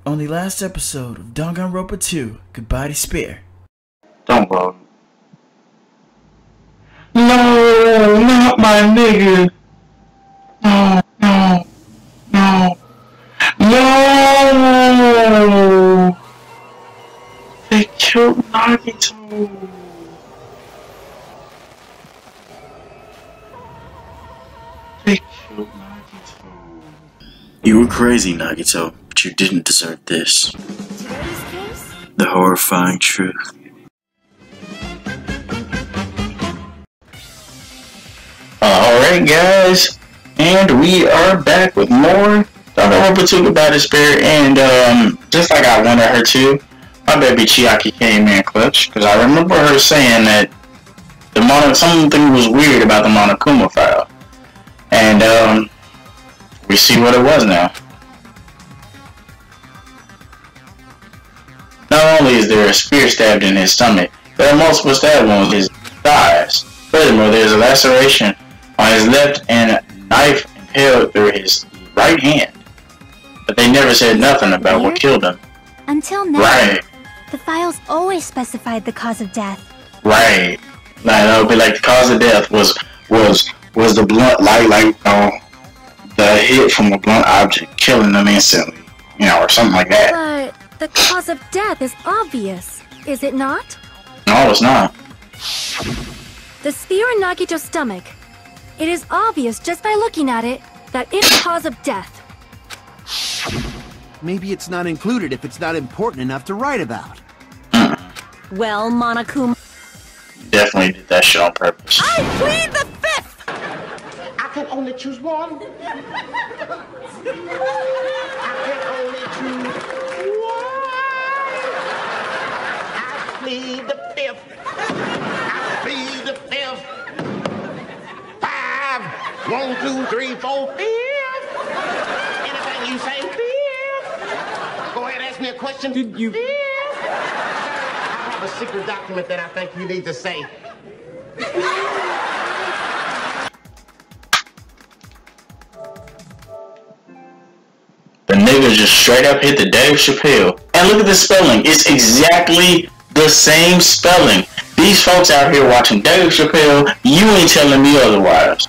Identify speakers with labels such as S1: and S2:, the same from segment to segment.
S1: on the last episode of DanganRonpa 2, Goodbye Despair.
S2: Don't vote. No, not my nigga. No, no, no, no. They killed Nagito. They killed Nagito.
S1: You were crazy, Nagito, but you didn't deserve this.
S3: Today's case?
S1: The horrifying truth.
S2: Alright guys, and we are back with more DanganRonpa 2 Goodbye Despair, and just like I wanted her to, my baby Chiaki came in clutch, because I remember her saying that something was weird about the Monokuma file, and we see what it was now. Not only is there a spear stabbed in his stomach, there are multiple stab wounds in his thighs. Furthermore, there is a laceration on his left and a knife impaled through his right hand. But they never said nothing about what killed him.
S3: Until now,
S2: Right.
S3: the files always specified the cause of death.
S2: Right. Like, that would be like the cause of death was the blunt the hit from a blunt object killing them instantly, or something like that.
S4: But the cause of death is obvious, is it not?
S2: No, it's not.
S4: The spear in Nagito's stomach. It is obvious just by looking at it that it's the cause of death.
S5: Maybe it's not included if it's not important enough to write about.
S6: Well, Monokuma,
S2: Definitely did that shit on purpose.
S6: I plead the fifth!
S7: I can only choose one. I can only choose one. I plead the fifth. I plead the fifth. 5, 1, 2, 3, 4, 5. Anything you say, fifth. Go ahead, ask me a question. Did you? Fifth. I have a secret document that I think you need to say.
S2: The nigga just straight up hit the Dave Chappelle. And look at the spelling. It's exactly the same spelling. These folks out here watching Dave Chappelle, you ain't telling me otherwise.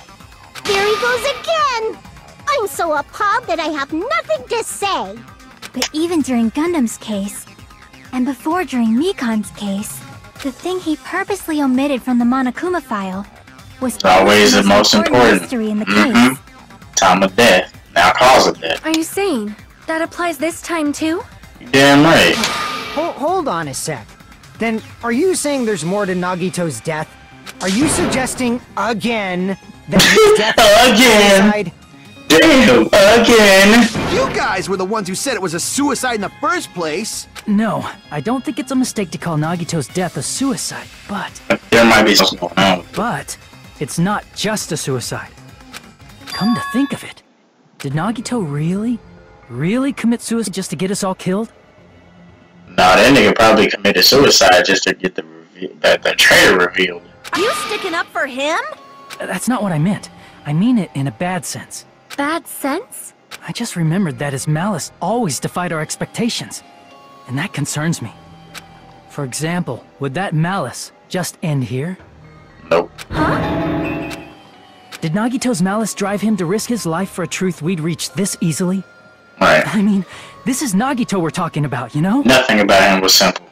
S8: There he goes again! I'm so appalled that I have nothing to say.
S3: But even during Gundam's case, and before during Mikan's case, the thing he purposely omitted from the Monokuma file was
S2: Always the most important.
S3: mystery in the case.
S2: Time of death. Now cause of death.
S4: Are you saying that applies this time too?
S2: You damn right.
S9: Hold on a sec. Then, are you saying there's more to Nagito's death? Are you suggesting again that his death
S2: Again.
S9: suicide?
S2: Damn, again.
S5: You guys were the ones who said it was a suicide in the first place.
S10: No, I don't think it's a mistake to call Nagito's death a suicide, but
S2: There might be something going on with it.
S10: But it's not just a suicide. Come to think of it, did Nagito really commit suicide just to get us all killed?
S2: Nah, that nigga probably committed suicide just to get the traitor revealed.
S6: You sticking up for him?
S10: That's not what I meant. I mean it in a bad sense.
S4: Bad sense?
S10: I just remembered that his malice always defied our expectations, and that concerns me. For example, would that malice just end here?
S2: Nope.
S4: Huh?
S10: Did Nagito's malice drive him to risk his life for a truth we'd reach this easily?
S2: Right.
S10: I mean, this is Nagito we're talking about, you know?
S2: Nothing about him was simple.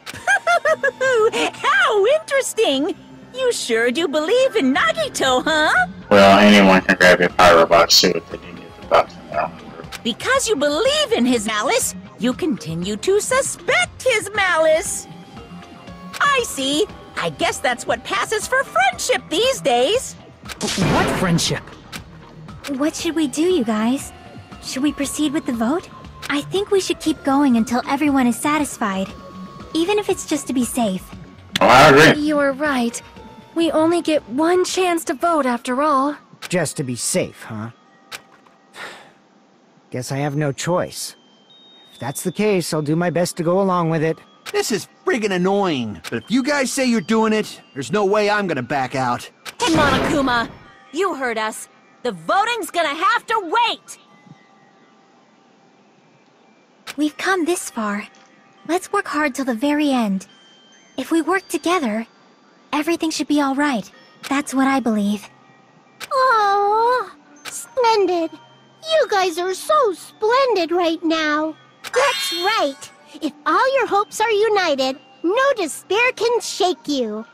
S6: How interesting! You sure do believe in Nagito, huh?
S2: Well, anyone can grab your pyro box too if they didn't get the box in their own group.
S6: Because you believe in his malice, you continue to suspect his malice. I see. I guess that's what passes for friendship these days.
S10: What friendship?
S3: What should we do, you guys? Should we proceed with the vote? I think we should keep going until everyone is satisfied, even if it's just to be safe.
S2: Oh, I agree.
S4: You're right. We only get one chance to vote after all.
S9: Just to be safe, huh? Guess I have no choice. If that's the case, I'll do my best to go along with it.
S5: This is friggin' annoying. But if you guys say you're doing it, there's no way I'm gonna back out.
S6: Hey, Monokuma, you heard us. The voting's gonna have to wait.
S3: We've come this far. Let's work hard till the very end. If we work together, everything should be alright. That's what I believe.
S8: Oh, splendid. You guys are so splendid right now. That's right. If all your hopes are united, no despair can shake you.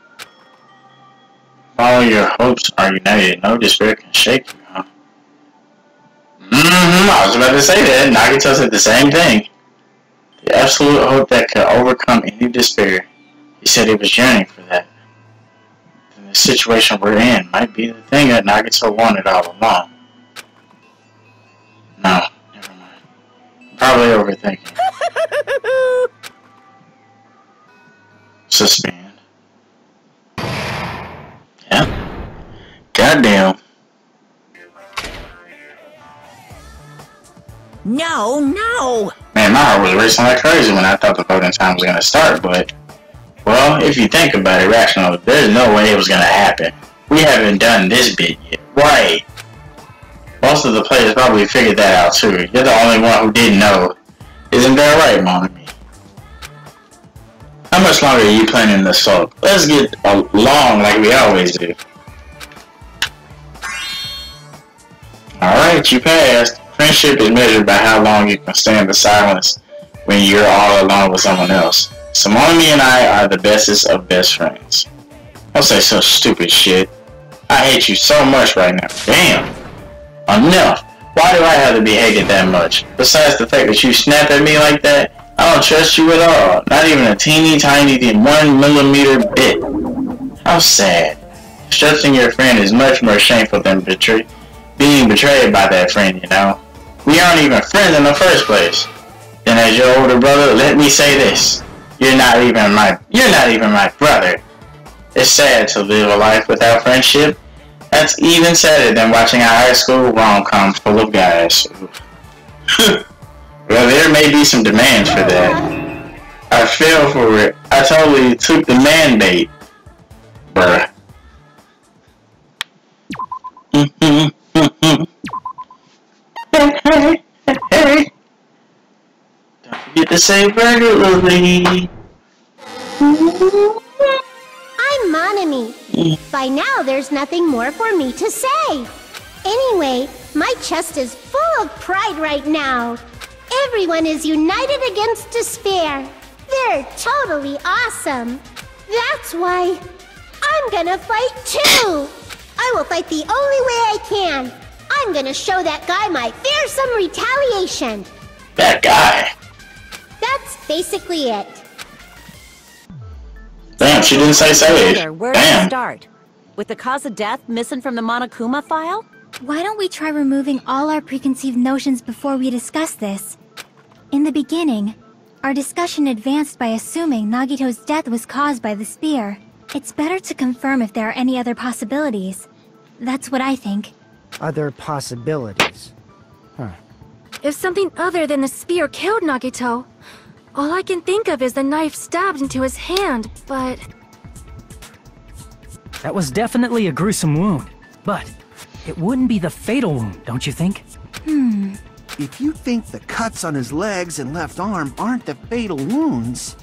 S2: All your hopes are united. No despair can shake you, huh? I was about to say that. Nagito said the same thing. The absolute hope that could overcome any despair. He said he was yearning for that. And the situation we're in might be the thing that Nagito wanted all along. No, never mind. Probably overthinking. Suspend. Yeah. Goddamn.
S6: No!
S2: Man, my heart was racing like crazy when I thought the voting time was gonna start, but... Well, if you think about it rationally, there's no way it was gonna happen. We haven't done this bit yet. Right. Most of the players probably figured that out too. You're the only one who didn't know. Isn't that right, Mommy? How much longer are you planning to sulk? Let's get along like we always do. Alright, you passed. Friendship is measured by how long you can stand the silence when you're all alone with someone else. Simone and I are the bestest of best friends. Don't say such stupid shit. I hate you so much right now. Damn. Enough. Why do I have to be hated that much? Besides the fact that you snap at me like that, I don't trust you at all. Not even a teeny tiny 1mm bit. How sad. Trusting your friend is much more shameful than being betrayed by that friend, you know. We aren't even friends in the first place. Then as your older brother, let me say this. You're not even my brother. It's sad to live a life without friendship. That's even sadder than watching a high school rom-com full of guys. Well, there may be some demands for that. I fell for it. I totally took the man bait. Bruh. Hey. Don't forget to say regularly.
S8: I'm Monami. By now, there's nothing more for me to say. Anyway, my chest is full of pride right now. Everyone is united against despair. They're totally awesome. That's why I'm gonna fight too. I will fight the only way I can. I'm gonna show that guy my fearsome retaliation.
S2: That guy?
S8: That's basically it.
S2: Damn, she didn't say save.
S6: Where to start? With the cause of death missing from the Monokuma file?
S3: Why don't we try removing all our preconceived notions before we discuss this? In the beginning, our discussion advanced by assuming Nagito's death was caused by the spear. It's better to confirm if there are any other possibilities. That's what I think.
S9: Other possibilities? Huh.
S4: If something other than the spear killed Nagito, all I can think of is the knife stabbed into his hand, but...
S10: That was definitely a gruesome wound, but it wouldn't be the fatal wound, don't you think?
S5: If you think the cuts on his legs and left arm aren't the fatal wounds...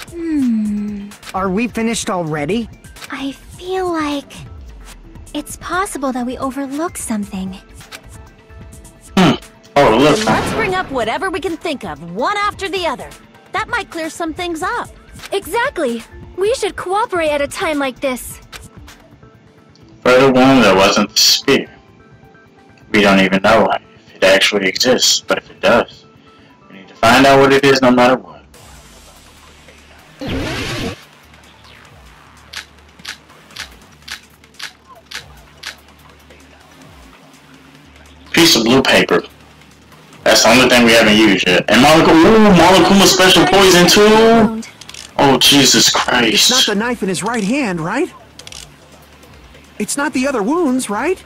S9: Are we finished already?
S3: I feel like... it's possible that we overlooked something.
S2: Overlooked.
S6: Let's bring up whatever we can think of, one after the other. That might clear some things up.
S4: Exactly! We should cooperate at a time like this.
S2: For the wound that wasn't the spear. We don't even know if it actually exists, but if it does, we need to find out what it is no matter what. Piece of blue paper. That's the only thing we haven't used yet. And Monokuma special poison too? Oh, Jesus Christ.
S5: It's not the knife in his right hand, right? It's not the other wounds, right?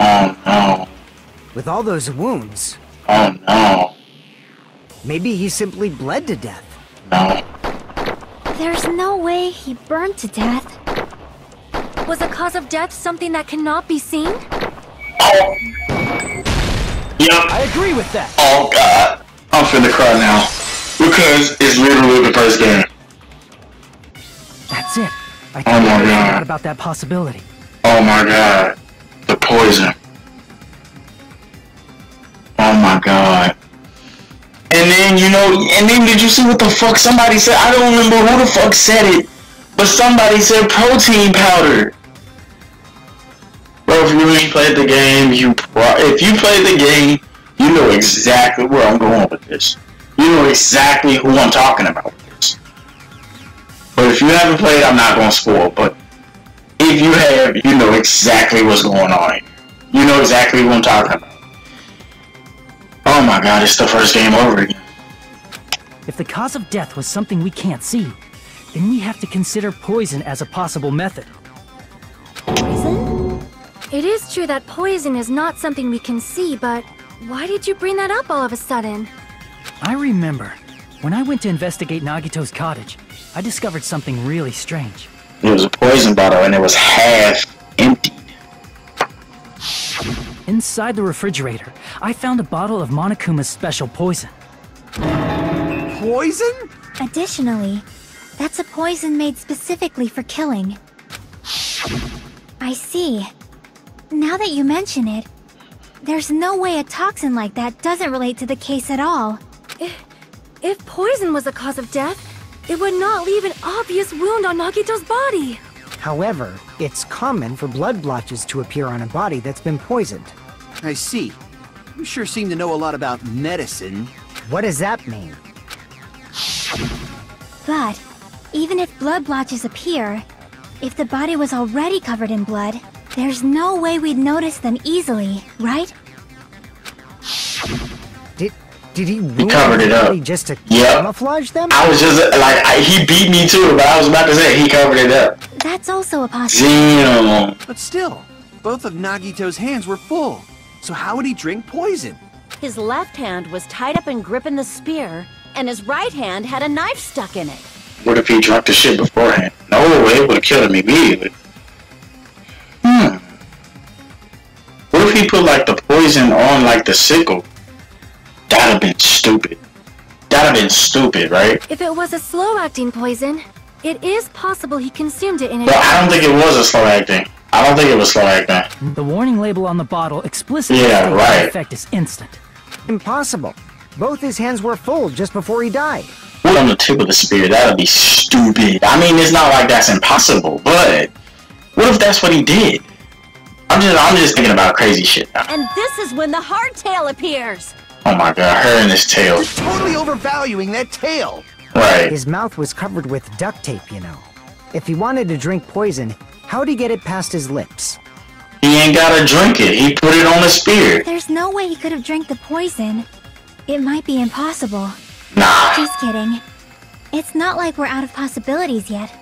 S2: Oh no.
S9: With all those wounds,
S2: Oh no.
S9: maybe he simply bled to death.
S2: No.
S3: There's no way he burned to death.
S4: Was the cause of death something that cannot be seen?
S2: Oh. Yep.
S10: I agree with that.
S2: Oh god. I'm finna cry now. We Because it's literally the first game.
S10: That's it. I
S2: Oh my
S10: forgot
S2: god.
S10: about that possibility.
S2: Oh my god. The poison. Oh my god. And then, you know, did you see what the fuck somebody said? I don't remember who the fuck said it, but somebody said protein powder. Bro, if you ain't played the game, if you played the game, you know exactly where I'm going with this. You know exactly who I'm talking about with this. But if you haven't played, I'm not going to spoil, but if you have, you know exactly what's going on here. You know exactly what I'm talking about. Oh my god, it's the first game over again.
S10: If the cause of death was something we can't see, then we have to consider poison as a possible method.
S4: Poison? It is true that poison is not something we can see, but why did you bring that up all of a sudden?
S10: I remember, when I went to investigate Nagito's cottage, I discovered something really strange.
S2: It was a poison bottle and it was half empty.
S10: Inside the refrigerator, I found a bottle of Monokuma's special poison.
S5: Poison?
S3: Additionally, that's a poison made specifically for killing. I see. Now that you mention it, there's no way a toxin like that doesn't relate to the case at all.
S4: If poison was the cause of death, it would not leave an obvious wound on Nagito's body.
S9: However, it's common for blood blotches to appear on a body that's been poisoned.
S5: I see. You sure seem to know a lot about medicine.
S9: What does that mean?
S3: But, even if blood blotches appear, if the body was already covered in blood, there's no way we'd notice them easily, right?
S9: Did he ruin
S2: covered it
S9: the
S2: up.
S9: body just to
S2: Yep.
S9: camouflage them?
S2: I was just like, he beat me too, but I was about to say he covered it up.
S3: That's also a possibility.
S2: Damn.
S5: But still, both of Nagito's hands were full. So how would he drink poison?
S11: His left hand was tied up and gripping the spear, and his right hand had a knife stuck in it.
S2: What if he drank the shit beforehand? No, it would have killed him immediately. What if he put like the poison on like the sickle? That'd have been stupid. That'd have been stupid, right?
S4: If it was a slow-acting poison, it is possible he consumed it in
S2: But I don't think it was a slow acting. I don't think it was slow acting.
S10: The warning label on the bottle explicitly
S2: Yeah,
S10: states
S2: right.
S10: the effect is instant.
S9: Impossible. Both his hands were full just before he died.
S2: Put on the tip of the spear, that'd be stupid. I mean, it's not like that's impossible, but what if that's what he did? I'm just thinking about crazy shit now.
S11: And this is when the hardtail appears.
S2: Oh my god, her and this tail.
S5: You're totally overvaluing that tail.
S2: Right.
S9: His mouth was covered with duct tape, you know. If he wanted to drink poison, how'd he get it past his lips?
S2: He ain't gotta drink it. He put it on the spear.
S3: There's no way he could have drank the poison. It might be impossible.
S2: Nah.
S3: Just kidding. It's not like we're out of possibilities yet.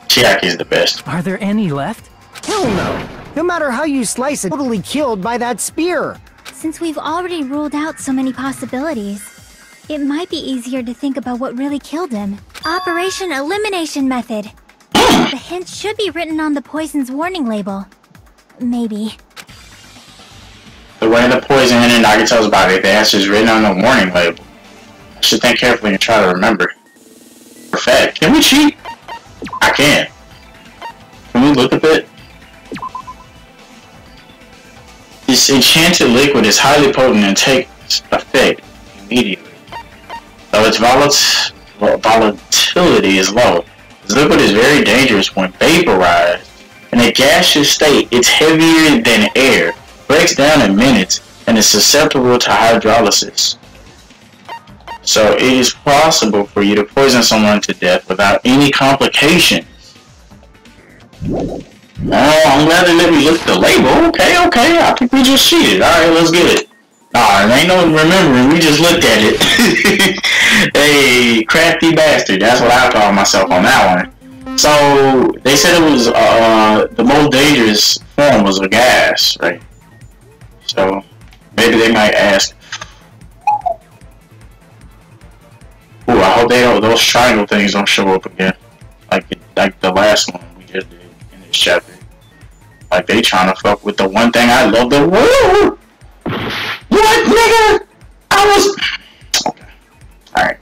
S2: Chiaki's the best.
S10: Are there any left?
S9: Hell no! No matter how you slice it, totally killed by that spear!
S3: Since we've already ruled out so many possibilities, it might be easier to think about what really killed him. Operation Elimination Method. The hint should be written on the poison's warning label. Maybe.
S2: The way the poison entered Nagito's body, the answer is written on the warning label. I should think carefully and try to remember. For fact, can we cheat? I can. Can we look at it? This enchanted liquid is highly potent and takes effect immediately. Though its volatility is low, this liquid is very dangerous when vaporized. In a gaseous state, it's heavier than air, breaks down in minutes, and is susceptible to hydrolysis. So it is possible for you to poison someone to death without any complications. Oh, I'm glad they let me look at the label. Okay, I think we just cheated. Alright, let's get it. Nah, there ain't no remembering, we just looked at it. Hey, crafty bastard, that's what I call myself on that one. So, they said it was, the most dangerous form was a gas, right? So, maybe they might ask. Ooh, I hope those triangle things don't show up again. Like the last one we just did in this chapter. Like they trying to fuck with the one thing I love the world. What, nigga? I was... Okay. Alright.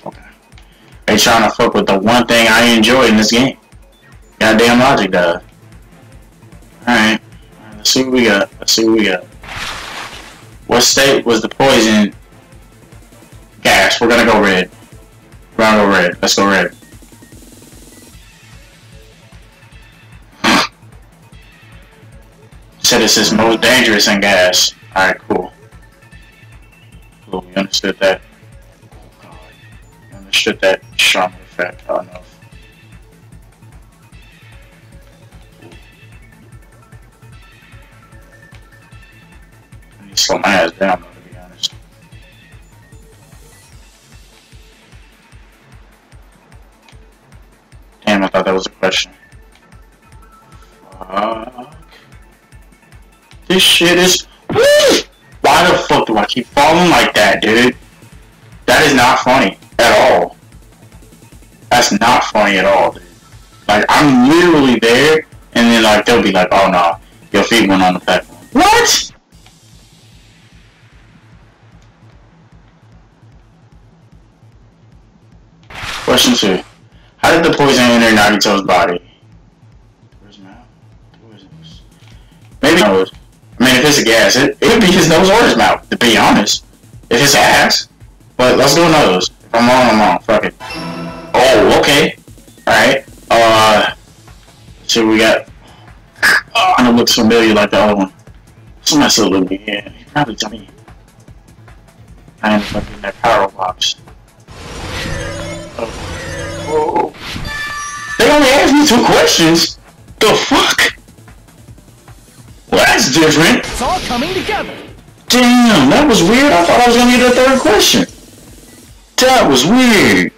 S2: Okay. They trying to fuck with the one thing I enjoy in this game. Goddamn logic, dog. Alright. Let's see what we got. Let's see what we got. What state was the poison gas? We're gonna go red. We're gonna go red. Let's go red. Said this is most dangerous in gas. Alright, cool. Cool, we understood that. We understood that trauma effect. Oh no. I need to slow my ass down though, to be honest. Damn, I thought that was a question. Fuck. This shit is... Woo! Why the fuck do I keep falling like that, dude? That is not funny at all. That's not funny at all, dude. Like, I'm literally there, and then, like, they'll be like, oh, no, your feet went on the platform. What? Question 2. How did the poison enter Nagito's body? Where's mouth? Poisons. Maybe nose. I mean, if it's a gas, it would be his nose or his mouth, to be honest. If it's ass. But let's do nose. If I'm wrong, I'm wrong. Fuck it. Oh, okay. Alright. So we got... Oh, I know it looks familiar like the other one. Somebody still look me. Yeah, he probably to me. I ended up in that power box. Oh. They only asked me 2 questions? The fuck? Well, that's different.
S10: It's all coming together.
S2: Damn, that was weird. I thought I was gonna get a 3rd question. That was weird.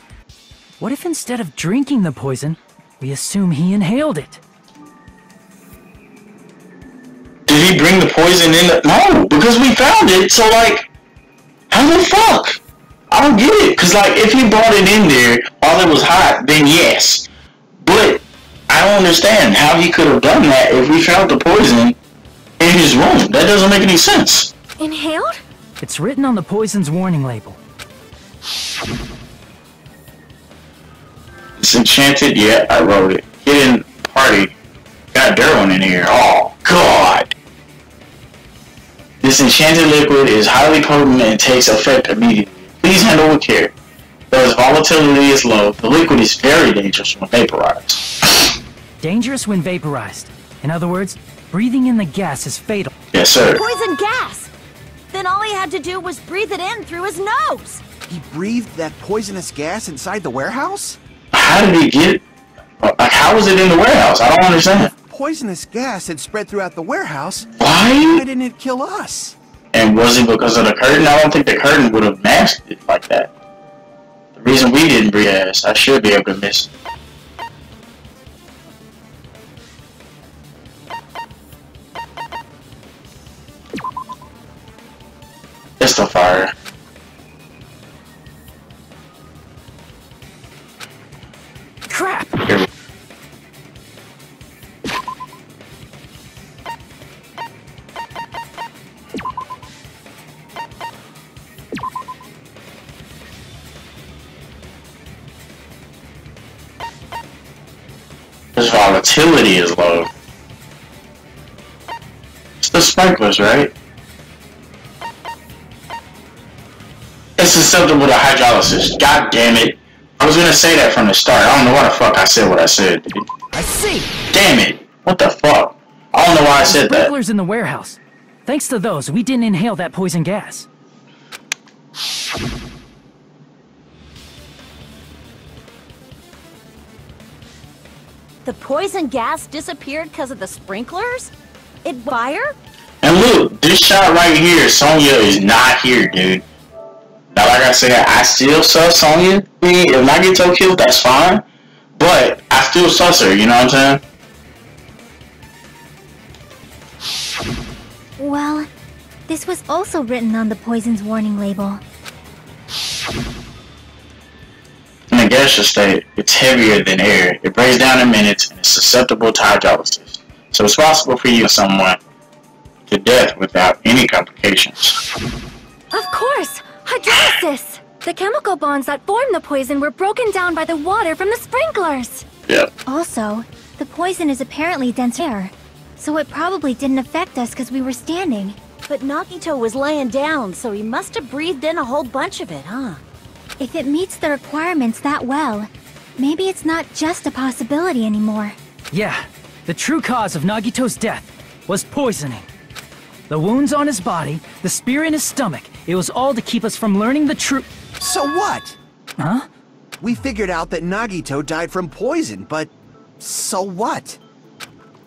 S10: What if instead of drinking the poison, we assume he inhaled it?
S2: Did he bring the poison in the... No, because we found it, so like... How the fuck? I don't get it, because like, if he brought it in there while it was hot, then yes. But, I don't understand how he could have done that if we found the poison in his room. That doesn't make any sense.
S4: Inhaled?
S10: It's written on the poison's warning label.
S2: It's enchanted, yeah, I wrote it. Hidden party. Got Derwin in here. Oh, God. This enchanted liquid is highly potent and takes effect immediately. Please handle with care. Though its volatility is low, the liquid is very dangerous when vaporized.
S10: Dangerous when vaporized. In other words, breathing in the gas is fatal.
S2: Yes, sir.
S11: Poison gas! Then all he had to do was breathe it in through his nose.
S5: He breathed that poisonous gas inside the warehouse?
S2: How did he get it? Like, how was it in the warehouse? I don't understand.
S5: Poisonous gas had spread throughout the warehouse.
S2: Why?
S5: Why didn't it kill us?
S2: And was it because of the curtain? I don't think the curtain would have masked it like that. The reason we didn't breathe ass, I should be able to miss. It's the fire.
S10: Crap!
S2: Here we His volatility is low. It's the sprinklers, right? It's susceptible to hydrolysis. God damn it. I was gonna say that from the start. I don't know why the fuck I said what I said, dude.
S10: I see!
S2: Damn it. What the fuck? I don't know why I said that.
S10: Sprinklers in the warehouse. Thanks to those, we didn't inhale that poison gas.
S11: The poison gas disappeared because of the sprinklers? It fire?
S2: And look, this shot right here, Sonya is not here, dude. Now, like I said, I still sus Sonya. If Nagito killed, that's fine. But I still sus her, you know what I'm saying?
S3: Well, this was also written on the poison's warning label.
S2: In a gaseous state, it's heavier than air. It breaks down in minutes and is susceptible to hydrolysis. So it's possible for you to someone to death without any complications.
S4: Of course! Hydrolysis! The chemical bonds that formed the poison were broken down by the water from the sprinklers.
S2: Yep.
S3: Also, the poison is apparently dense air, so it probably didn't affect us because we were standing.
S11: But Nagito was laying down, so he must have breathed in a whole bunch of it, huh?
S3: If it meets the requirements that well, maybe it's not just a possibility anymore.
S10: Yeah, the true cause of Nagito's death was poisoning. The wounds on his body, the spear in his stomach, it was all to keep us from learning the truth.
S5: So what?
S10: Huh?
S5: We figured out that Nagito died from poison, but so what?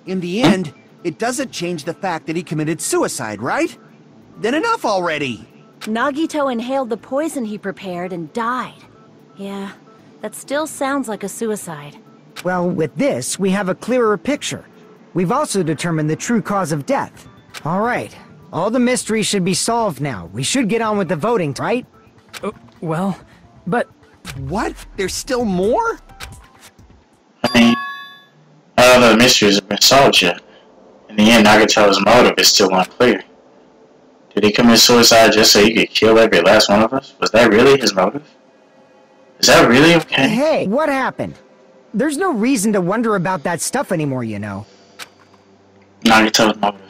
S5: In the end, it doesn't change the fact that he committed suicide, right? Then enough already!
S11: Nagito inhaled the poison he prepared and died. Yeah, that still sounds like a suicide.
S9: Well, with this, we have a clearer picture. We've also determined the true cause of death. All right, all the mysteries should be solved now. We should get on with the voting, right?
S10: Well, but...
S5: What? There's still more?
S2: I mean, none of the mysteries have been solved yet. In the end, Nagito's motive is still unclear. Did he commit suicide just so he could kill every last one of us? Was that really his motive? Is that really okay?
S9: Hey, what happened? There's no reason to wonder about that stuff anymore, you know.
S2: Nagito's motive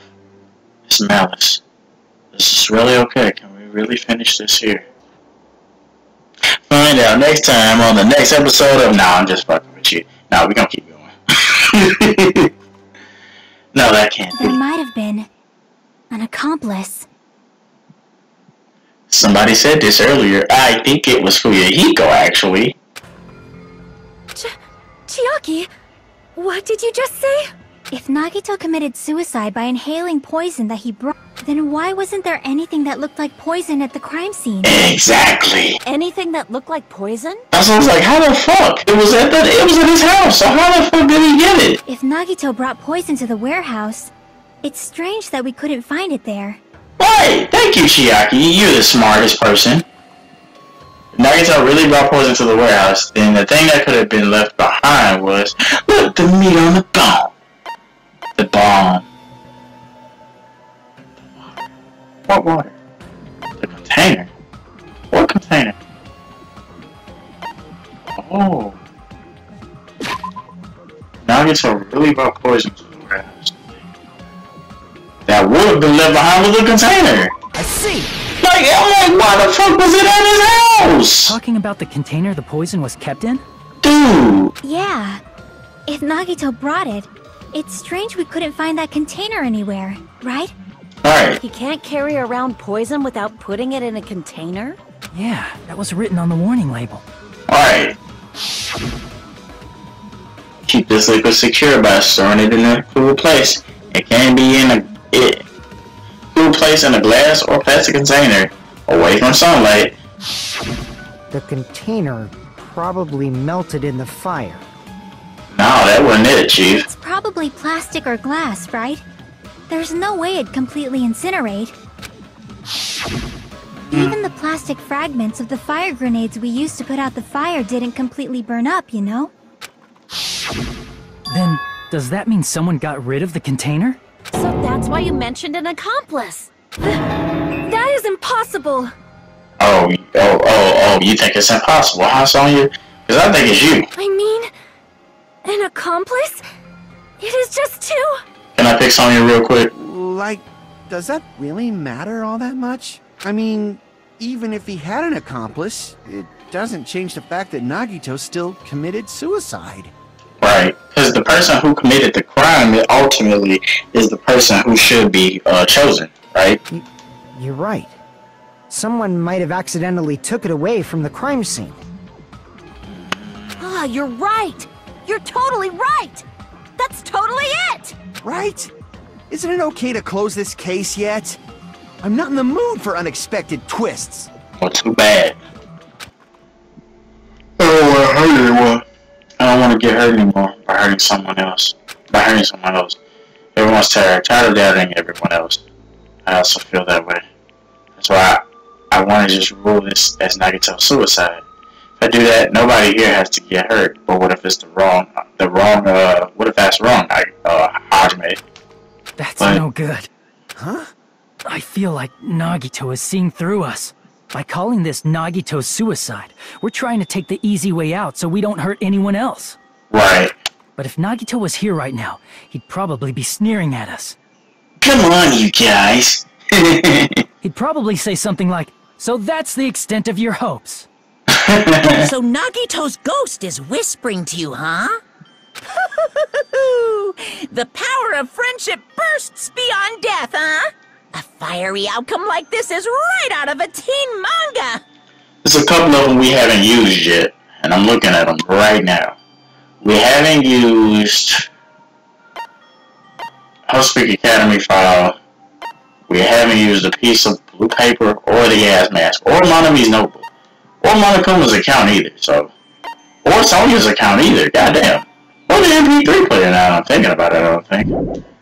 S2: is malice. This is really okay. Can we really finish this here? Find out next time on the next episode of... Nah, I'm just fucking with you. Nah, we're gonna keep going. No, that can't be.
S3: There might have been an accomplice.
S2: Somebody said this earlier. I think it was Fuyahiko, actually.
S4: Chiaki, what did you just say?
S3: If Nagito committed suicide by inhaling poison that he brought, then why wasn't there anything that looked like poison at the crime scene?
S2: Exactly.
S11: Anything that looked like poison?
S2: I was like, how the fuck? It was at his house, so how the fuck did he get it?
S3: If Nagito brought poison to the warehouse, it's strange that we couldn't find it there.
S2: Right! Thank you, Chiaki. You're the smartest person. If Nagito really brought poison to the warehouse, then the thing that could have been left behind was, look, the meat on the bone. The bomb. What water? The container. What container? Oh. Nagito really brought poison to the warehouse. That would have been left behind with the container.
S9: I see.
S2: Like, I'm like, why the fuck was it at his house?
S10: Talking about the container the poison was kept in?
S2: Dude.
S3: Yeah. If Nagito brought it, it's strange we couldn't find that container anywhere, right?
S2: Alright.
S11: He can't carry around poison without putting it in a container?
S10: Yeah, that was written on the warning label.
S2: Alright. Keep this liquid secure by storing it in a cool place. It can be in a cool place in a glass or plastic container, away from sunlight.
S9: The container probably melted in the fire.
S2: No, that wasn't it, Chief.
S3: It's probably plastic or glass, right? There's no way it'd completely incinerate. Even the plastic fragments of the fire grenades we used to put out the fire didn't completely burn up, you know?
S10: Then, does that mean someone got rid of the container?
S11: So that's why you mentioned an accomplice.
S4: That is impossible.
S2: Oh, you think it's impossible, huh, Sonya? Because I think it's you.
S4: I mean, an accomplice? It is just two.
S2: Can I pick Sonya real quick?
S5: Like, does that really matter all that much? I mean, even if he had an accomplice, it doesn't change the fact that Nagito still committed suicide.
S2: Right, because the person who committed the crime ultimately is the person who should be chosen, right?
S9: You're right. Someone might have accidentally took it away from the crime scene.
S11: Ah, you're right! You're totally right! That's totally it!
S5: Right? Isn't it okay to close this case yet? I'm not in the mood for unexpected twists.
S2: Well, too bad. I don't want to hurt anyone. I don't want to get hurt anymore by hurting someone else. Everyone's tired of doubting everyone else. I also feel that way. That's why I want to just rule this as Nagito's suicide. If I do that, nobody here has to get hurt. But what if it's what if that's wrong, Hajime?
S10: That's no good.
S5: Huh?
S10: I feel like Nagito is seeing through us. By calling this Nagito's suicide, we're trying to take the easy way out so we don't hurt anyone else.
S2: Right.
S10: But if Nagito was here right now, he'd probably be sneering at us.
S2: Come on, you guys.
S10: He'd probably say something like, "So that's the extent of your hopes."
S6: So Nagito's ghost is whispering to you, huh? The power of friendship bursts beyond death, huh? A fiery outcome like this is right out of a teen manga!
S2: There's a couple of them we haven't used yet, and I'm looking at them right now. We haven't used Hellspeak Academy file. We haven't used a piece of blue paper, or the gas mask, or Monami's notebook, or Monokuma's account either, so... Or Sonya's account either, goddamn. Or the MP3 player now I'm thinking about it, I don't think.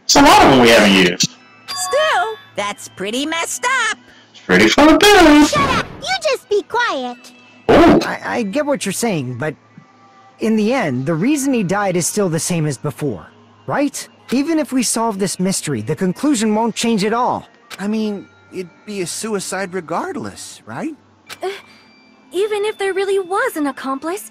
S2: It's a lot of them we haven't used.
S6: Still, that's pretty messed up.
S2: It's pretty fucked up.
S8: Shut up! You just be quiet!
S2: Ooh.
S9: I get what you're saying, but in the end, the reason he died is still the same as before, right? Even if we solve this mystery, the conclusion won't change at all.
S5: I mean, it'd be a suicide regardless, right?
S4: Even if there really was an accomplice,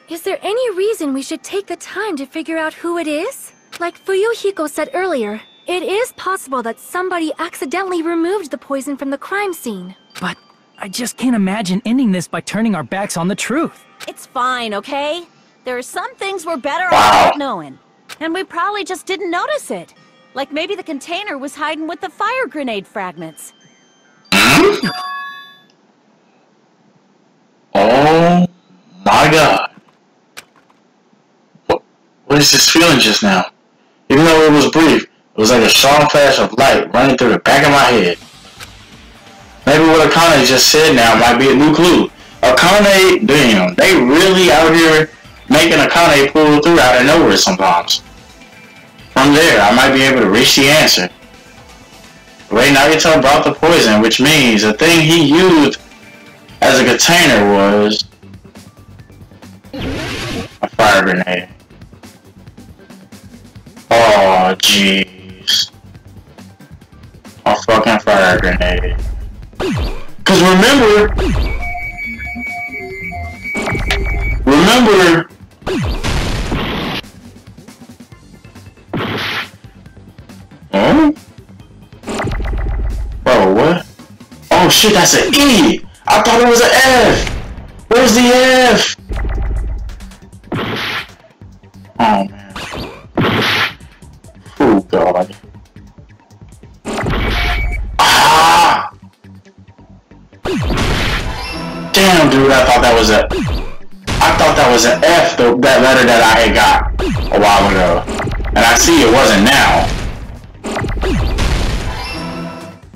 S4: is there any reason we should take the time to figure out who it is? Like Fuyuhiko said earlier, it is possible that somebody accidentally removed the poison from the crime scene.
S10: But I just can't imagine ending this by turning our backs on the truth.
S11: It's fine, okay? There are some things we're better off not knowing. And we probably just didn't notice it. Like maybe the container was hiding with the fire grenade fragments.
S2: Oh my god. What is this feeling just now? Even though it was brief, it was like a strong flash of light running through the back of my head. Maybe what Akane just said now might be a new clue. Akane, damn, they really out here making Akane pull through out of nowhere sometimes. From there, I might be able to reach the answer. The way Nagito brought the poison, which means the thing he used as a container was a fire grenade. Oh, jeez. A fucking fire grenade. Cause remember, oh? Bro, what? Oh shit, that's an E! I thought it was an F! Where's the F? Oh man. Oh god. Ah! Damn, dude, I thought that was an F, that letter that I had got a while ago. And I see it wasn't now.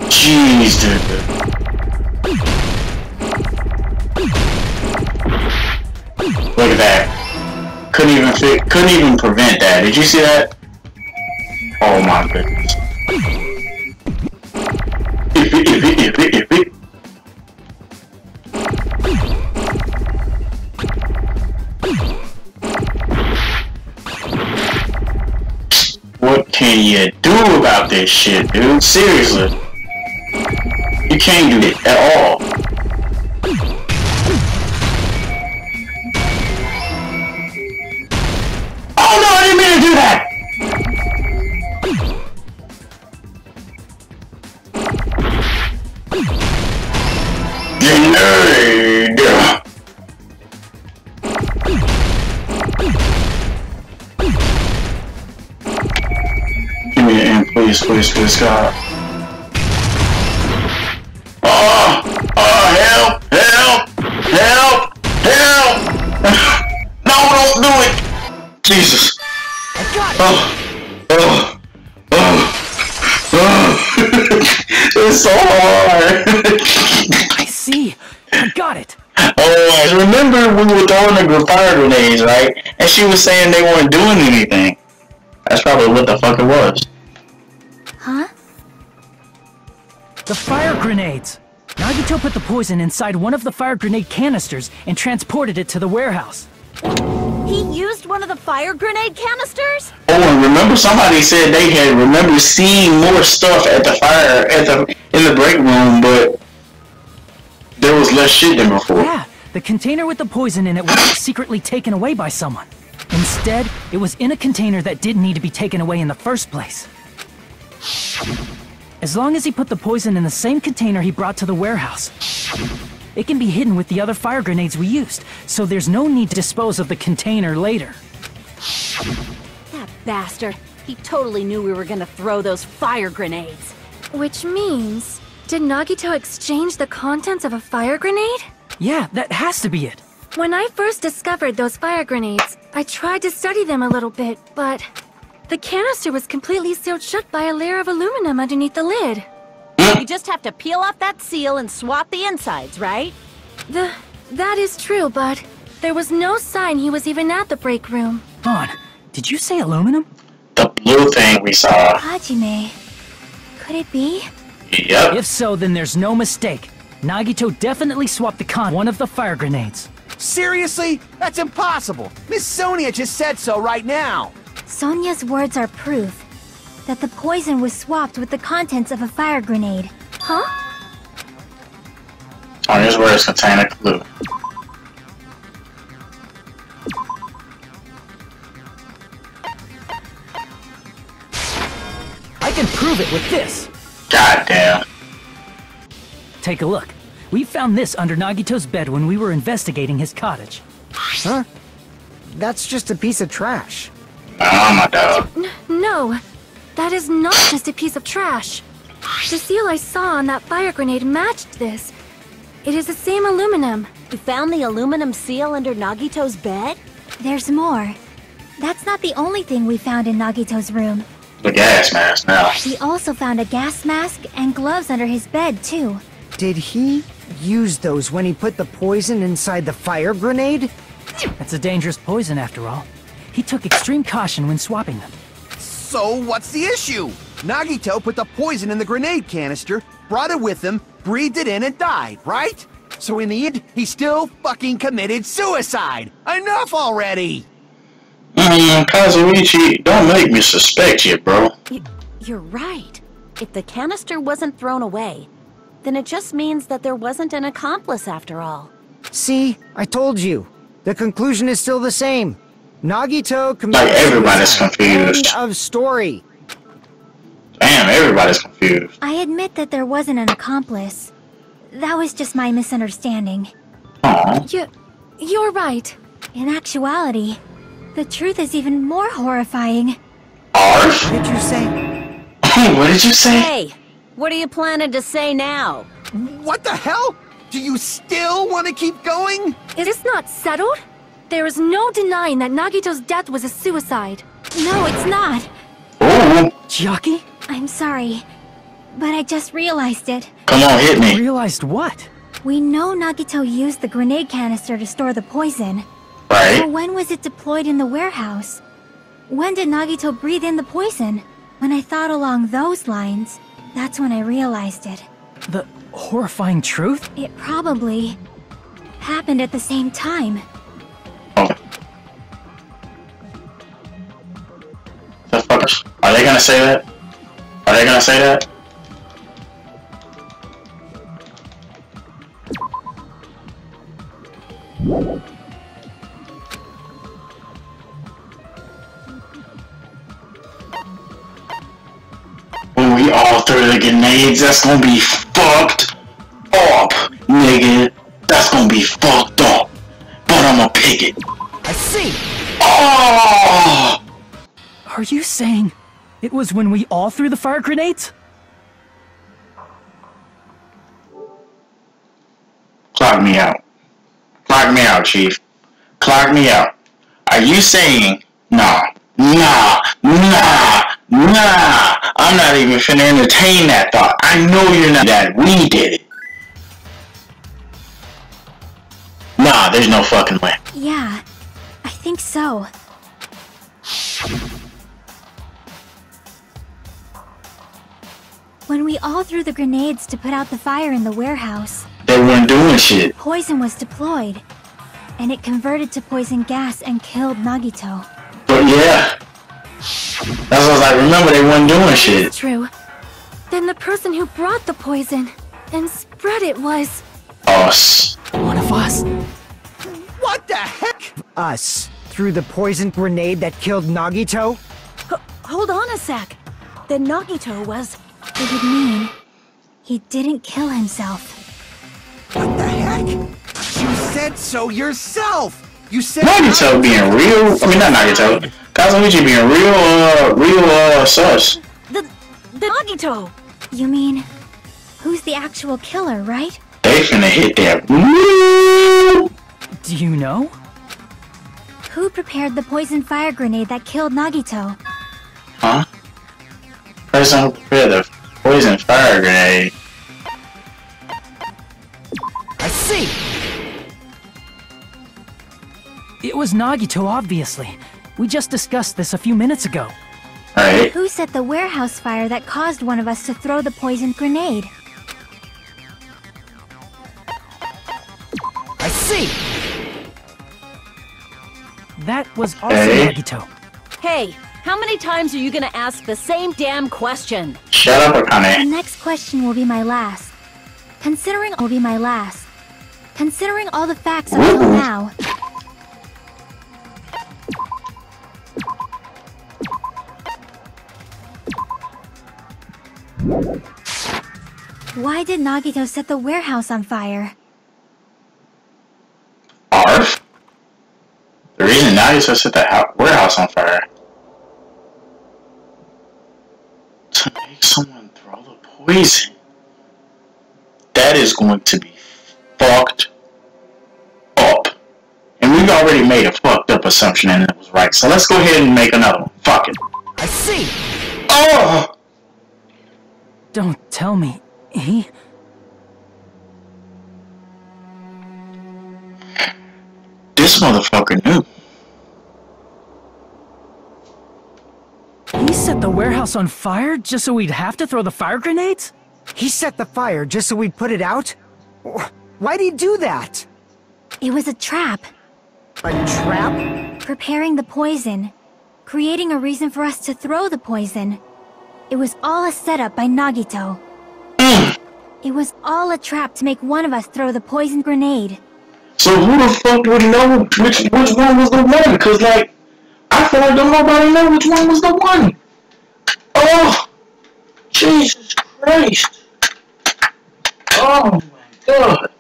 S2: Jeez, dude. Look at that. Couldn't even prevent that. Did you see that? Oh my goodness. What can you do about this shit, dude? Seriously. You can't do it at all. Oh no, I didn't mean to do that! Grenade! Give me an M, please, God. Help! No, don't do it! Jesus. It's so hard.
S10: I see. I got it.
S2: Oh, remember we were throwing the fire grenades, right? And she was saying they weren't doing anything. That's probably what the fuck it was.
S3: Huh?
S10: The fire grenades! Nagito put the poison inside one of the fire grenade canisters and transported it to the warehouse.
S11: He used one of the fire grenade canisters?
S2: Oh, and remember somebody said they had remember seeing more stuff at the fire in the break room, but there was less shit than before.
S10: Yeah, the container with the poison in it wasn't secretly taken away by someone. Instead, it was in a container that didn't need to be taken away in the first place. As long as he put the poison in the same container he brought to the warehouse, it can be hidden with the other fire grenades we used, so there's no need to dispose of the container later.
S11: That bastard. He totally knew we were gonna throw those fire grenades.
S4: Which means, did Nagito exchange the contents of a fire grenade?
S10: Yeah, that has to be it.
S4: When I first discovered those fire grenades, I tried to study them a little bit, but the canister was completely sealed shut by a layer of aluminum underneath the lid.
S11: You just have to peel off that seal and swap the insides, right?
S4: That is true, but there was no sign he was even at the break room.
S10: Vaughn, did you say aluminum?
S2: The blue thing we saw.
S3: Hajime. Could it be?
S2: Yep.
S10: If so, then there's no mistake. Nagito definitely swapped one of the fire grenades.
S5: Seriously? That's impossible! Miss Sonia just said so right now!
S3: Sonia's words are proof that the poison was swapped with the contents of a fire grenade.
S4: Huh?
S2: Sonia's words contain a clue.
S10: I can prove it with this.
S2: Goddamn.
S10: Take a look. We found this under Nagito's bed when we were investigating his cottage.
S9: Huh? That's just a piece of trash.
S2: Oh my dog.
S4: No, that is not just a piece of trash. The seal I saw on that fire grenade matched this. It is the same aluminum.
S11: You found the aluminum seal under Nagito's bed?
S3: There's more. That's not the only thing we found in Nagito's room.
S2: The gas mask now.
S3: We also found a gas mask and gloves under his bed, too.
S9: Did he use those when he put the poison inside the fire grenade?
S10: That's a dangerous poison after all. He took extreme caution when swapping them.
S5: So what's the issue? Nagito put the poison in the grenade canister, brought it with him, breathed it in and died, right? So in the end, he still fucking committed suicide! Enough already!
S2: Kazuichi, don't make me suspect you, bro.
S11: You're right. If the canister wasn't thrown away, then it just means that there wasn't an accomplice after all.
S9: See? I told you. The conclusion is still the same. Nagito committed
S2: Like, everybody's
S9: suicide.
S2: confused.
S9: End of story.
S2: Damn, everybody's confused.
S3: I admit that there wasn't an accomplice. That was just my misunderstanding.
S2: Aww.
S4: You're right.
S3: In actuality, the truth is even more horrifying.
S2: Arf?
S9: What did you say?
S2: What did you say?
S11: Hey, what are you planning to say now?
S5: What the hell? Do you still want to keep going?
S4: Is this not settled? There is no denying that Nagito's death was a suicide.
S3: No, it's not.
S2: Ooh.
S10: Chiaki?
S3: I'm sorry, but I just realized it.
S2: Come on, hit me.
S10: Realized what?
S3: We know Nagito used the grenade canister to store the poison.
S2: Right?
S3: So when was it deployed in the warehouse? When did Nagito breathe in the poison? When I thought along those lines, that's when I realized it.
S10: The horrifying truth?
S3: It probably happened at the same time.
S2: Okay. The fuckers. Are they gonna say that? Are they gonna say that? When we all throw the grenades, that's gonna be fucked up, nigga. That's gonna be fucked up. But I'ma pick it.
S10: I see!
S2: Oh!
S10: Are you saying it was when we all threw the fire grenades?
S2: Clock me out. Clock me out, Chief. Clock me out. Are you saying, nah, I'm not even finna entertain that thought. I know you're not that. We did it. Nah, there's no fucking way.
S3: Yeah, I think so. When we all threw the grenades to put out the fire in the warehouse,
S2: They weren't doing shit.
S3: poison was deployed, and it converted to poison gas and killed Nagito.
S2: But yeah. That's what I was like, remember they weren't doing shit.
S4: True. Then the person who brought the poison and spread it was...
S2: Us.
S10: One of us?
S5: What the heck?
S9: Us. Threw the poison grenade that killed Nagito?
S11: Hold on a sec. Then Nagito was...
S3: It would mean he didn't kill himself.
S5: What the heck? You said so yourself! You said
S2: Nagito being real. I mean, not Nagito. Kazumichi being real sus.
S11: The Nagito!
S3: You mean, who's the actual killer, right?
S2: They finna hit that.
S10: Do you know?
S3: Who prepared the poison fire grenade that killed Nagito?
S2: Huh? Person who prepared the poison fire grenade.
S9: I see!
S10: It was Nagito, obviously. We just discussed this a few minutes ago.
S2: Right.
S3: Who set the warehouse fire that caused one of us to throw the poison grenade?
S9: I see!
S10: That was also
S2: Hey.
S10: Nagito.
S11: Hey, how many times are you gonna ask the same damn question?
S2: Shut up,
S3: The
S2: Akane.
S3: next question will be my last. Considering all the facts until now, why did Nagito set the warehouse on fire?
S2: Arf? The reason Nagito set the warehouse on fire. To make someone throw the poison. That is going to be fucked up. And we've already made a fucked up assumption and it was right. So let's go ahead and make another one. Fuck it.
S9: I see!
S2: Oh!
S10: Don't tell me. He...
S2: This motherfucker knew.
S10: He set the warehouse on fire just so we'd have to throw the fire grenades?
S9: He set the fire just so we'd put it out? Why'd he do that?
S3: It was a trap.
S9: A trap?
S3: Preparing the poison. Creating a reason for us to throw the poison. It was all a setup by Nagito. It was all a trap to make one of us throw the poison grenade.
S2: So who the fuck would know which one was the one? Cause like, I feel like don't nobody know which one was the one. Oh! Jesus Christ! Oh my God!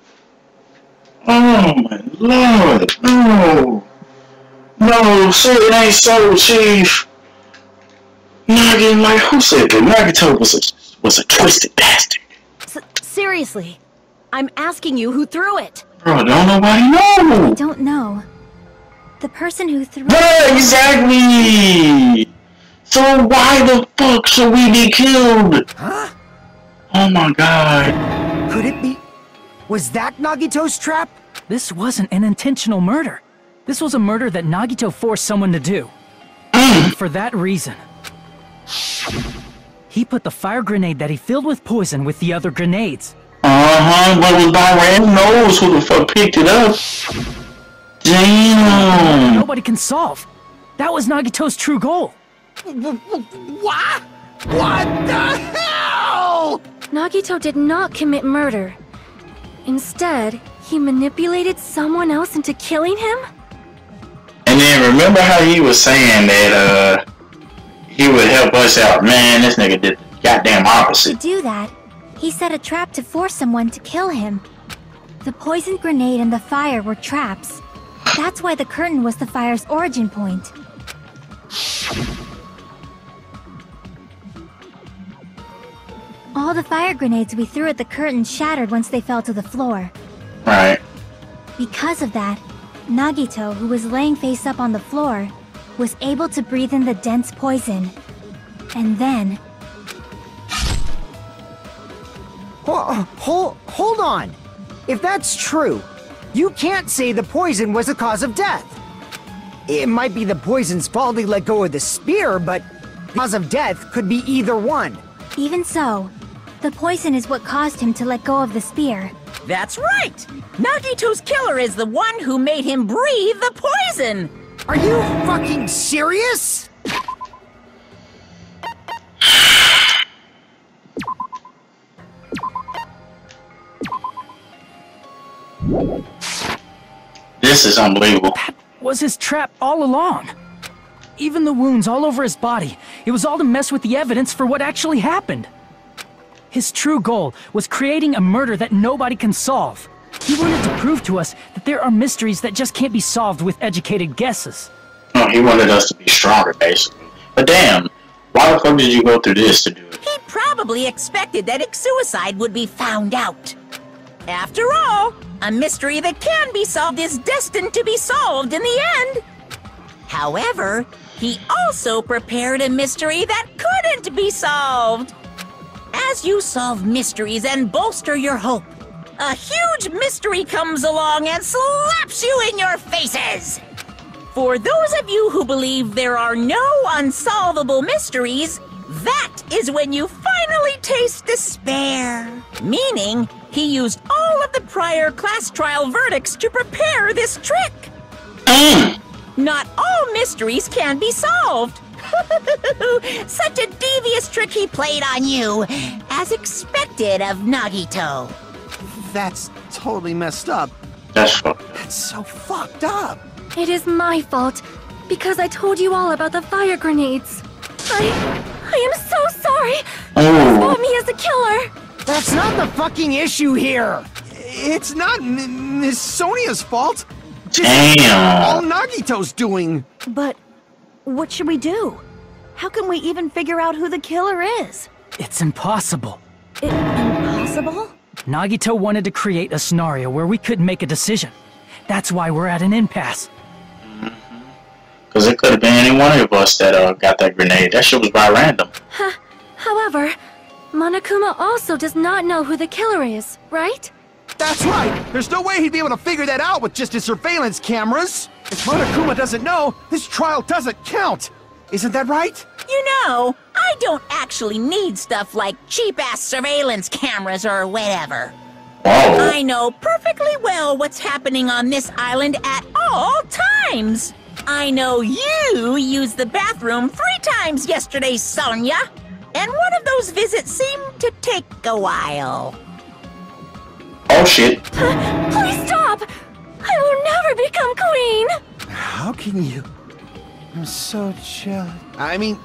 S2: Oh my Lord! No! No, say it ain't so, Chief. Nagi, like who said that Nagito was a twisted bastard?
S11: Seriously, I'm asking you who threw it.
S2: Bro, don't nobody know.
S3: I don't know. The person who threw
S2: Yeah, exactly. So why the fuck should we be killed?
S9: Huh?
S2: Oh my God.
S9: Could it be... Was that Nagito's trap?
S10: This wasn't an intentional murder. This was a murder that Nagito forced someone to do. For that reason, he put the fire grenade that he filled with poison with the other grenades.
S2: But was by random knows who the fuck picked it up. Damn.
S10: Nobody can solve. That was Nagito's true goal.
S5: What? What the hell?
S4: Nagito did not commit murder. Instead, he manipulated someone else into killing him?
S2: And then remember how he was saying that he would help us out. Man, this nigga did the goddamn
S3: To
S2: opposite.
S3: do that, he set a trap to force someone to kill him. The poison grenade and the fire were traps. That's why the curtain was the fire's origin point. All the fire grenades we threw at the curtain shattered once they fell to the floor.
S2: Right.
S3: Because of that, Nagito, who was laying face up on the floor, was able to breathe in the dense poison. And then...
S9: Hold on! If that's true, you can't say the poison was the cause of death. It might be the poison's fault he let go of the spear, but the cause of death could be either one.
S3: Even so, the poison is what caused him to let go of the spear.
S6: That's right! Nagito's killer is the one who made him breathe the poison!
S9: Are you fucking serious?
S2: This is unbelievable.
S10: That was his trap all along. Even the wounds all over his body, it was all to mess with the evidence for what actually happened. His true goal was creating a murder that nobody can solve. He wanted to prove to us that there are mysteries that just can't be solved with educated guesses.
S2: No, he wanted us to be stronger, basically. But damn, why the fuck did you go through this to do it?
S6: He probably expected that suicide would be found out. After all, a mystery that can be solved is destined to be solved in the end. However, he also prepared a mystery that couldn't be solved. As you solve mysteries and bolster your hope, a huge mystery comes along and slaps you in your faces. For those of you who believe there are no unsolvable mysteries, that is when you finally taste despair. Meaning, he used all of the prior class trial verdicts to prepare this trick. Not all mysteries can be solved. Such a devious trick he played on you, as expected of Nagito.
S5: That's totally messed up.
S2: That's fucked.
S5: That's so fucked up.
S4: It is my fault, because I told you all about the fire grenades. I am so sorry. Spot me as a killer.
S9: That's not the fucking issue here.
S5: It's not Miss Sonia's fault.
S2: Damn.
S5: All Nagito's doing.
S11: But what should we do? How can we even figure out who the killer is?
S10: It's impossible.
S11: Impossible?
S10: Nagito wanted to create a scenario where we couldn't make a decision. That's why we're at an impasse.
S2: Because it could have been any one of us that got that grenade. That shit was by random.
S4: However, Monokuma also does not know who the killer is, right?
S5: That's right. There's no way he'd be able to figure that out with just his surveillance cameras. If Monokuma doesn't know, this trial doesn't count. Isn't that right?
S6: You know, I don't actually need stuff like cheap-ass surveillance cameras or whatever.
S2: Whoa.
S6: I know perfectly well what's happening on this island at all times. I know you used the bathroom 3 times yesterday, Sonia. And one of those visits seemed to take a while.
S2: Oh shit.
S4: Please stop! I will never become queen!
S5: How can you? I'm so chill. I mean,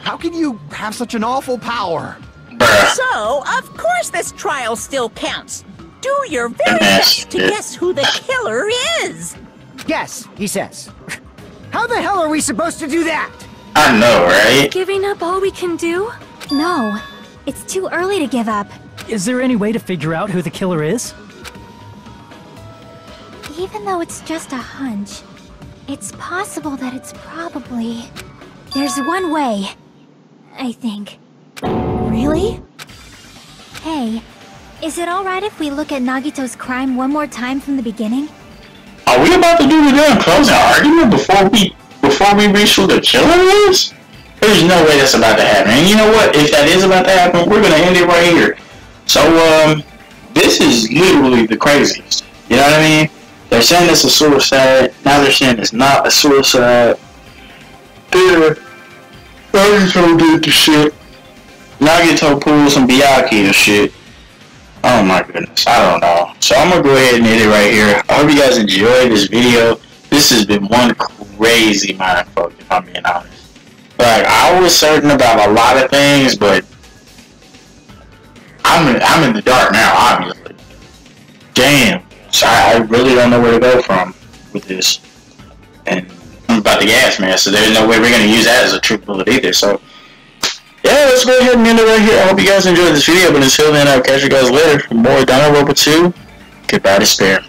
S5: how can you have such an awful power?
S6: So, of course this trial still counts. Do your very best to guess who the killer is.
S9: Guess, he says. How the hell are we supposed to do that?
S2: I know, right?
S4: Giving up all we can do?
S3: No, it's too early to give up.
S10: Is there any way to figure out who the killer is?
S3: Even though it's just a hunch, it's possible that it's probably... There's one way, I think.
S11: Really?
S3: Hey, is it alright if we look at Nagito's crime one more time from the beginning?
S2: Are we about to do the damn closing argument before we reach who the killer is? There's no way that's about to happen. And you know what? If that is about to happen, we're gonna end it right here. So, this is literally the craziest. You know what I mean? They're saying it's a suicide. Now they're saying it's not a suicide. Nagito did the shit. Nagito pulled some Byakuya or shit. Oh my goodness, I don't know. So I'm gonna go ahead and end it right here. I hope you guys enjoyed this video. This has been one crazy mindfuck, if I'm being honest. Like, I was certain about a lot of things, but I'm in the dark now, obviously. Damn. So I really don't know where to go from with this. And I'm about the gas, man, so there's no way we're gonna use that as a truth bullet either. So yeah, let's go ahead and end it right here. I hope you guys enjoyed this video, but until then, I'll catch you guys later for more DanganRonpa 2. Goodbye, despair.